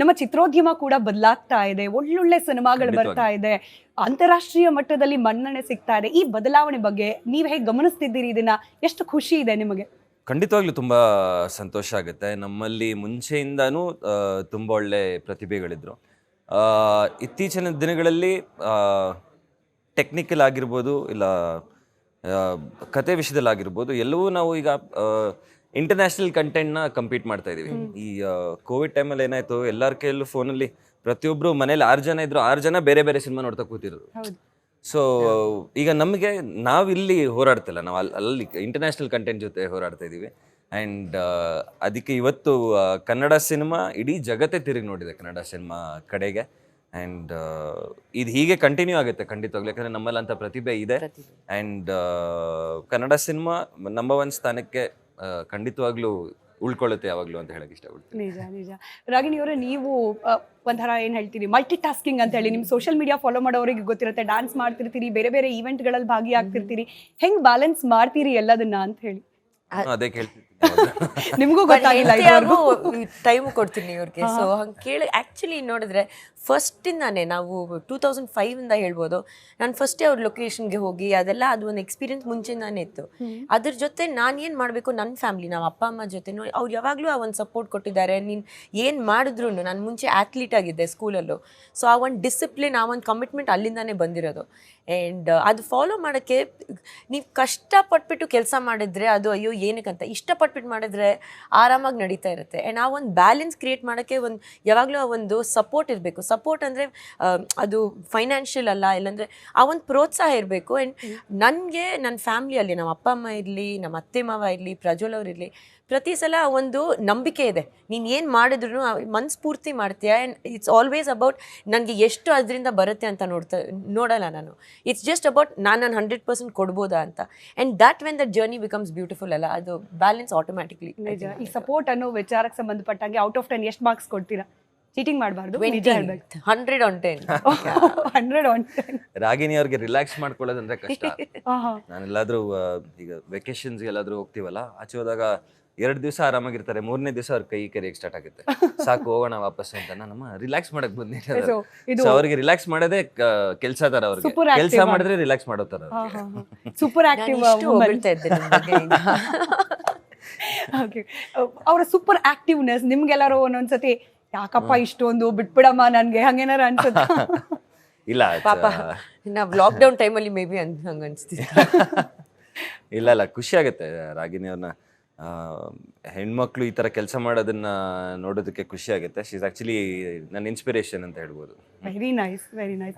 ನಮ್ಮ ಚಿತ್ರೋದ್ಯಮ ಕೂಡ ಬದಲಾಗ್ತಾ ಇದೆ, ಒಳ್ಳೊಳ್ಳೆ ಸಿನಿಮಾಗಳು ಬರ್ತಾ ಇದೆ, ಅಂತಾರಾಷ್ಟ್ರೀಯ ಮಟ್ಟದಲ್ಲಿ ಮನ್ನಣೆ ಸಿಗ್ತಾ ಇದೆ. ಈ ಬದಲಾವಣೆ ಬಗ್ಗೆ ನೀವು ಹೇಗೆ ಗಮನಿಸ್ತಿದ್ದೀರಿ? ಇದನ್ನ ಎಷ್ಟು ಖುಷಿ ಇದೆ ನಿಮಗೆ? ಖಂಡಿತವಾಗ್ಲೂ ತುಂಬ ಸಂತೋಷ ಆಗುತ್ತೆ. ನಮ್ಮಲ್ಲಿ ಮುಂಚೆಯಿಂದನೂ ತುಂಬ ಒಳ್ಳೆ ಪ್ರತಿಭೆಗಳಿದ್ರು. ಇತ್ತೀಚಿನ ದಿನಗಳಲ್ಲಿ ಟೆಕ್ನಿಕಲ್ ಆಗಿರ್ಬೋದು, ಇಲ್ಲ ಕತೆ ವಿಷಯದಲ್ಲಾಗಿರ್ಬೋದು, ಎಲ್ಲವೂ ನಾವು ಈಗ ಇಂಟರ್ನ್ಯಾಷನಲ್ ಕಂಟೆಂಟ್ನ ಕಂಪೀಟ್ ಮಾಡ್ತಾ ಇದ್ದೀವಿ. ಈ ಕೋವಿಡ್ ಟೈಮಲ್ಲಿ ಏನಾಯಿತು, ಎಲ್ಲರ ಕೈಯಲ್ಲೂ ಫೋನಲ್ಲಿ ಪ್ರತಿಯೊಬ್ಬರು ಮನೇಲಿ 6 ಜನ ಇದ್ರು, 6 ಜನ ಬೇರೆ ಬೇರೆ ಸಿನಿಮಾ ನೋಡ್ತಾ ಕೂತಿರೋದು. ಸೊ ಈಗ ನಮಗೆ ನಾವಿಲ್ಲಿ ಹೋರಾಡ್ತಿಲ್ಲ, ನಾವು ಅಲ್ಲಿ ಇಂಟರ್ನ್ಯಾಷನಲ್ ಕಂಟೆಂಟ್ ಜೊತೆ ಹೋರಾಡ್ತಾ ಇದ್ದೀವಿ. ಆ್ಯಂಡ್ ಅದಕ್ಕೆ ಇವತ್ತು ಕನ್ನಡ ಸಿನಿಮಾ ಇಡೀ ಜಗತ್ತೇ ತಿರುಗಿ ನೋಡಿದೆ ಕನ್ನಡ ಸಿನಿಮಾ ಕಡೆಗೆ. ಆ್ಯಂಡ್ ಇದು ಹೀಗೆ ಕಂಟಿನ್ಯೂ ಆಗುತ್ತೆ ಖಂಡಿತವಾಗ್ಲೂ, ಯಾಕಂದರೆ ನಮ್ಮಲ್ಲಿ ಅಂತ ಪ್ರತಿಭೆ ಇದೆ. ಆ್ಯಂಡ್ ಕನ್ನಡ ಸಿನಿಮಾ ನಂಬರ್ 1 ಸ್ಥಾನಕ್ಕೆ ಖಂಡಿತವಾಗ್ಲೂ ಉಳ್ಕೊಳ್ಳುತ್ತೆ ಯಾವಾಗಲೂ ಅಂತ ಹೇಳಕ್ಕೆ ಇಷ್ಟಪಡ್ತೀನಿ. ನಿಜ ನಿಜ. ರಾಗಿಣಿ ಅವರೇ, ನೀವು ಒಂಥರ ಏನು ಹೇಳ್ತೀರಿ, ಮಲ್ಟಿ ಟಾಸ್ಕಿಂಗ್ ಅಂತ ಹೇಳಿ, ನಿಮ್ಮ ಸೋಷಿಯಲ್ ಮೀಡಿಯಾ ಫಾಲೋ ಮಾಡೋರಿಗೆ ಗೊತ್ತಿರುತ್ತೆ, ಡ್ಯಾನ್ಸ್ ಮಾಡ್ತಿರ್ತೀರಿ, ಬೇರೆ ಬೇರೆ ಈವೆಂಟ್ಗಳಲ್ಲಿ ಭಾಗಿಯಾಗ್ತಿರ್ತೀರಿ, ಹೆಂಗೆ ಬ್ಯಾಲೆನ್ಸ್ ಮಾಡ್ತೀರಿ ಎಲ್ಲದನ್ನ ಅಂತ ಹೇಳಿ? ಅದೇ ಕೇಳ್ತೀನಿ, ನಿಮಗೂ ಗೊತ್ತಾಗಿಲ್ಲ, ಟೈಮ್ ಕೊಡ್ತೀನಿ ಇವ್ರಿಗೆ. ಸೊ ಹಂಗೆ ಕೇಳಿ ಆ್ಯಕ್ಚುಲಿ ನೋಡಿದ್ರೆ ಫಸ್ಟಿಂದಾನೇ ನಾವು 2005 ಹೇಳ್ಬೋದು, ನಾನು ಫಸ್ಟೇ ಅವ್ರ ಲೊಕೇಶನ್ಗೆ ಹೋಗಿ ಅದೆಲ್ಲ ಅದು ಒಂದು ಎಕ್ಸ್ಪೀರಿಯನ್ಸ್ ಮುಂಚೆಯಿಂದಾನೇ ಇತ್ತು. ಅದ್ರ ಜೊತೆ ನಾನು ಏನು ಮಾಡಬೇಕು, ನನ್ನ ಫ್ಯಾಮ್ಲಿ, ನಾವು ಅಪ್ಪ ಅಮ್ಮ ಜೊತೆನೂ ಅವ್ರು ಯಾವಾಗಲೂ ಆ ಒಂದು ಸಪೋರ್ಟ್ ಕೊಟ್ಟಿದ್ದಾರೆ. ನೀನು ಏನು ಮಾಡಿದ್ರು, ನಾನು ಮುಂಚೆ ಆ್ಯಥ್ಲೀಟ್ ಆಗಿದ್ದೆ ಸ್ಕೂಲಲ್ಲೂ, ಸೊ ಆ ಒಂದು ಡಿಸಿಪ್ಲಿನ್, ಆ ಒಂದು ಕಮಿಟ್ಮೆಂಟ್ ಅಲ್ಲಿಂದಾನೇ ಬಂದಿರೋದು. ಆ್ಯಂಡ್ ಅದು ಫಾಲೋ ಮಾಡೋಕ್ಕೆ ನೀವು ಕಷ್ಟಪಟ್ಬಿಟ್ಟು ಕೆಲಸ ಮಾಡಿದ್ರೆ ಅದು ಅಯ್ಯೋ ಏನಕ್ಕಂತ, ಇಷ್ಟಪಟ್ಬಿಟ್ಟು ಮಾಡಿದ್ರೆ ಆರಾಮಾಗಿ ನಡೀತಾ ಇರುತ್ತೆ. ಆ್ಯಂಡ್ ಆ ಒಂದು ಬ್ಯಾಲೆನ್ಸ್ ಕ್ರಿಯೇಟ್ ಮಾಡೋಕ್ಕೆ ಯಾವಾಗಲೂ ಆ ಒಂದು ಸಪೋರ್ಟ್ ಇರಬೇಕು. ಸಪೋರ್ಟ್ ಅಂದರೆ ಅದು ಫೈನಾನ್ಷಿಯಲ್ ಅಲ್ಲ, ಇಲ್ಲಾಂದರೆ ಆ ಒಂದು ಪ್ರೋತ್ಸಾಹ ಇರಬೇಕು. ಆ್ಯಂಡ್ ನನಗೆ ನನ್ನ ಫ್ಯಾಮ್ಲಿಯಲ್ಲಿ ನಮ್ಮ ಅಪ್ಪ ಅಮ್ಮ ಇರಲಿ, ನಮ್ಮ ಅತ್ತೆ ಮಾವ ಇರಲಿ, ಪ್ರಜ್ವಲ್ ಅವ್ರು ಇರಲಿ, ಪ್ರತಿ ಸಲ ಒಂದು ನಂಬಿಕೆ ಇದೆ, ನೀನು ಏನು ಮಾಡಿದ್ರು ಮನಸ್ಫೂರ್ತಿ ಮಾಡ್ತೀಯ. ಆ್ಯಂಡ್ ಇಟ್ಸ್ ಆಲ್ವೇಸ್ ಅಬೌಟ್ ನನಗೆ ಎಷ್ಟು ಅದರಿಂದ ಬರುತ್ತೆ ಅಂತ ನೋಡಲ್ಲ ನಾನು. ಇಟ್ಸ್ ಜಸ್ಟ್ ಅಬೌಟ್ ನಾನು 100% ಕೊಡ್ಬೋದಾ ಅಂತ. And that when that journey becomes beautiful ಅಲ್ಲ, ಅದು ಬ್ಯಾಲೆನ್ಸ್ ಆಟೋಮ್ಯಾಟಿಕ್ಲಿ. ನಿಜ. ಈ ಸಪೋರ್ಟ್ ಅನ್ನೋ ವಿಚಾರಕ್ಕೆ ಸಂಬಂಧಪಟ್ಟಾಗೆ ಔಟ್ ಆಫ್ 10 ಎಷ್ಟು ಮಾರ್ಕ್ಸ್ ಕೊಡ್ತೀರಾ? ಚೀಟಿಂಗ್ ಮಾಡಬಾರ್ದು, 100 on 10. 100 on 10. ರಾಗಿಣಿ ಅವ್ರಿಗೆ ರಿಲ್ಯಾಕ್ಸ್ ಮಾಡ್ಕೊಳ್ಳೋದಂದ್ರೆ ಕಷ್ಟ. ನಾನೆಲ್ಲಾದ್ರೂ ಈಗ ವೆಕೇಶನ್ಸ್ಗೆ ಎಲ್ಲಾದ್ರೂ ಹೋಗ್ತೀವಲ್ಲ, ಆಚೆ ಹೋದಾಗ 2 ದಿವಸ ಆರಾಮಾಗಿರ್ತಾರೆ, 3ನೇ ದಿವಸ ಅವ್ರ ಕೈ ಕರಿಯಕ್ಕೆ ಸ್ಟಾರ್ಟ್ ಆಗುತ್ತೆ, ಸಾಕು ಹೋಗೋಣ ವಾಪಸ್ ಅಂತ. ನಮ್ಮ ರಿಲ್ಯಾಕ್ಸ್ ಮಾಡಕ್ ಬಂದಿದ್ದಾರೆ. ಸೊ ಅವ್ರಿಗೆ ರಿಲ್ಯಾಕ್ಸ್ ಮಾಡೋದೇ ಕೆಲಸ ತರ, ಅವ್ರಿಗೆ ಕೆಲಸ ಮಾಡಿದ್ರೆ ರಿಲ್ಯಾಕ್ಸ್ ಮಾಡೋ ತರ. ಸೂಪರ್ ಆಕ್ಟಿವ್ ಅವರ ಸೂಪರ್ ಆಕ್ಟಿವ್ನೆಸ್ ನಿಮ್ಗೆಲ್ಲಾರು ಒಂದೊಂದ್ಸತಿ ಯಾಕಪ್ಪ ಇಷ್ಟೊಂದು ಬಿಟ್ಬಿಡಮ್ಮ ನನ್ಗೆ ಹಂಗೇನಾರ ಅನ್ಸುತ್ತೆ? ಇಲ್ಲ ಪಾಪ ನಾವು ಲಾಕ್ಡೌನ್ ಟೈಮಲ್ಲಿ ಮೇ ಬಿ ಹಂಗೆ ಅನಿಸ್ತಿದೆ. ಇಲ್ಲ ಖುಷಿ ಆಗುತ್ತೆ ರಾಗಿಣಿ ಅವ್ರನ್ನ ಹೆಣ್ಮಕ್ಳು ಈ ಥರ ಕೆಲಸ ಮಾಡೋದನ್ನ ನೋಡೋದಕ್ಕೆ ಖುಷಿ ಆಗುತ್ತೆ. ಶಿ ಇಸ್ ಆ್ಯಕ್ಚುಲಿ ನನ್ನ ಇನ್ಸ್ಪಿರೇಷನ್ ಅಂತ ಹೇಳ್ಬೋದು. Very nice, very nice.